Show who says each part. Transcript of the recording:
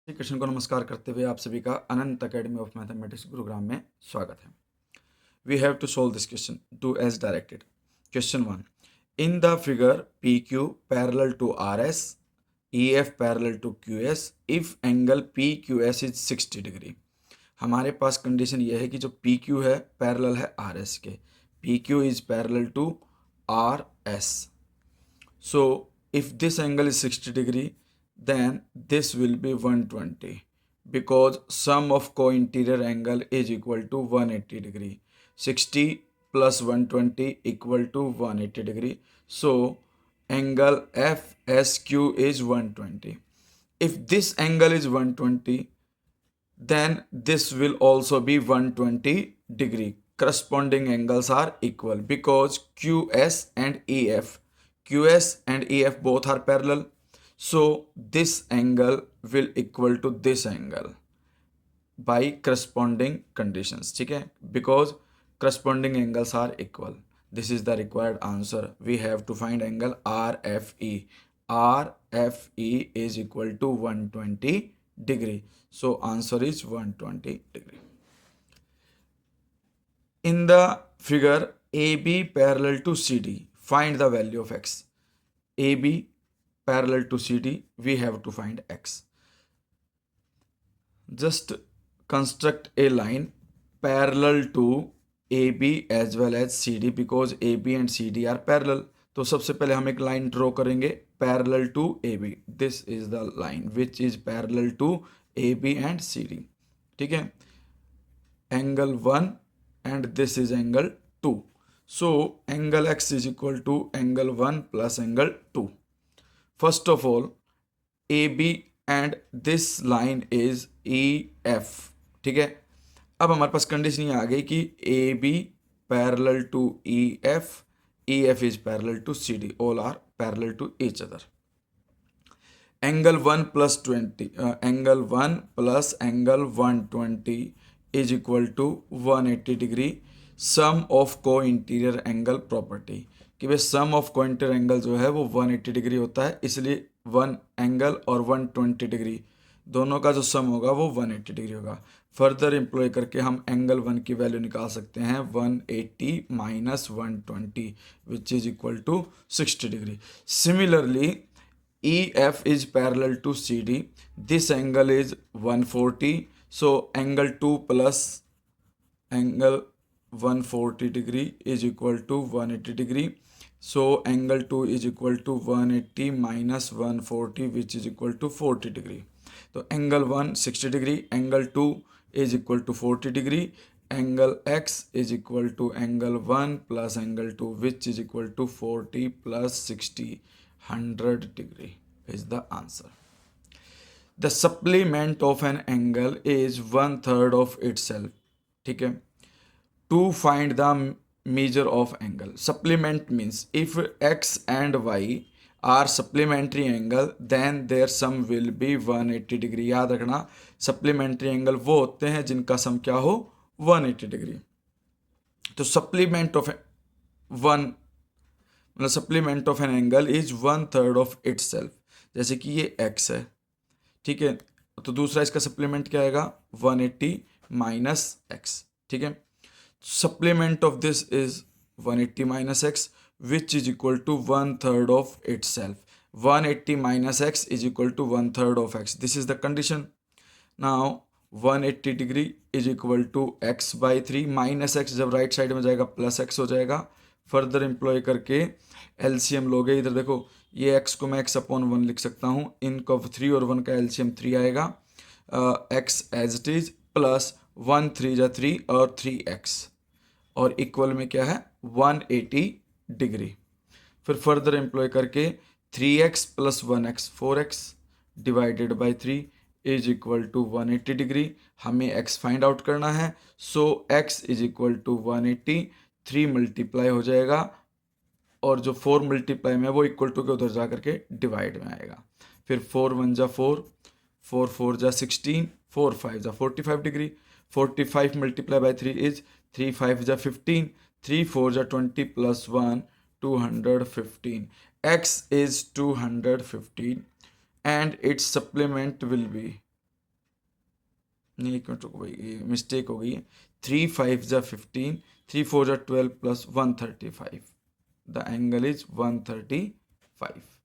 Speaker 1: श्री कृष्ण को नमस्कार करते हुए आप सभी का Anant academy of mathematics Gurugram में स्वागत है। We have to solve this question, do as directed. Question 1, in the figure P Q parallel to R S, E F parallel to Q S, if angle P Q S is 60 degree. हमारे पास condition ये है कि जो P Q है parallel है R S के, P Q is parallel to R S. So if this angle is 60 degree, then this will be 120 because sum of co-interior angle is equal to 180 degree. 60 plus 120 equal to 180 degree. So angle FSQ is 120. If this angle is 120, then this will also be 120 degree. Corresponding angles are equal because QS and EF both are parallel. So this angle will equal to this angle by corresponding conditions. ठीक है, because corresponding angles are equal. This is the required answer. We have to find angle RFE. RFE is equal to 120 degree. So answer is 120 degree. In the figure AB parallel to CD, find the value of x. AB parallel to CD, we have to find x. Just construct a line parallel to AB as well as CD because AB and CD are parallel. तो सबसे पहले हम एक line draw करेंगे parallel to AB. This is the line which is parallel to AB and CD. ठीक है, angle 1 and this is angle 2. So angle x is equal to angle 1 plus angle 2. First of all, AB and this line is EF. ठीक है, अब हमारे पास condition ये आ गई कि AB parallel to EF, EF is parallel to CD, all are parallel to each other. Angle 1 plus 20, angle 1 plus angle 120 is equal to 180 degree. Sum of co-interior angle property कि भाई sum of co-interior angle जो है वो 180 degree होता है, इसलिए 1 angle और 120 degree दोनों का जो सम होगा वो 180 डिग्री होगा. फर्दर एम्प्लॉय करके हम एंगल 1 की वैल्यू निकाल सकते हैं 180 minus 120 which is equal to 60 degree. Similarly EF is parallel to CD. This angle is 140. So angle 2 plus angle 140 degree is equal to 180 degree. So angle 2 is equal to 180 minus 140 which is equal to 40 degree. So angle 1 60 degree, angle 2 is equal to 40 degree. Angle X is equal to angle 1 plus angle 2 which is equal to 40 plus 60. 100 degree is the answer. The supplement of an angle is 1/3 of itself. ठीक है, to find the measure of angle. Supplement means if x and y are supplementary angle then their sum will be 180 degree. याद रखना, supplementary angle वो होते हैं जिनका सम क्या हो 180 डिग्री. तो supplement of one मतलब supplement of an angle is 1/3 of it self. जैसे कि ये x है, ठीक है, तो दूसरा इसका सप्लीमेंट क्या आएगा 180 माइनस एक्स. ठीक है, supplement of this is 180 minus x which is equal to 1/3 of itself. 180 minus x is equal to 1/3 of x. This is the condition. Now 180 degree is equal to x by 3 minus x जब right side में जाएगा plus x हो जाएगा. Further employ करके LCM लोगे, इधर देखो ये x को मैं x अपॉन 1 लिख सकता हूँ, इनका 3 और 1 का एलसीएम 3 आएगा. x as it is plus 1 3 जा 3 और 3x और इक्वल में क्या है 180 डिग्री. फिर फर्दर एम्प्लॉय करके 3x plus 1x 4x divided by 3 is equal to 180 degree. हमें x फाइंड आउट करना है. So x is equal to 180, 3 multiply हो जाएगा और जो 4 मल्टीप्लाई में वो इक्वल टू के उधर जा करके डिवाइड में आएगा. फिर 4 1 जा 4, 4 4 जा 16, 4 5 जा 45 डिग्री. 45 मल्टीप्लाई बाई 3 इज 3 5 जा 15, 3 4 जा 20 plus 1 215. x is 215 and its supplement will be नहीं, एक मिनट रुको भाई, ये मिस्टेक हो गई है। 3 5 = 15, 3 4 = 12 + 135, द एंगल इज 135।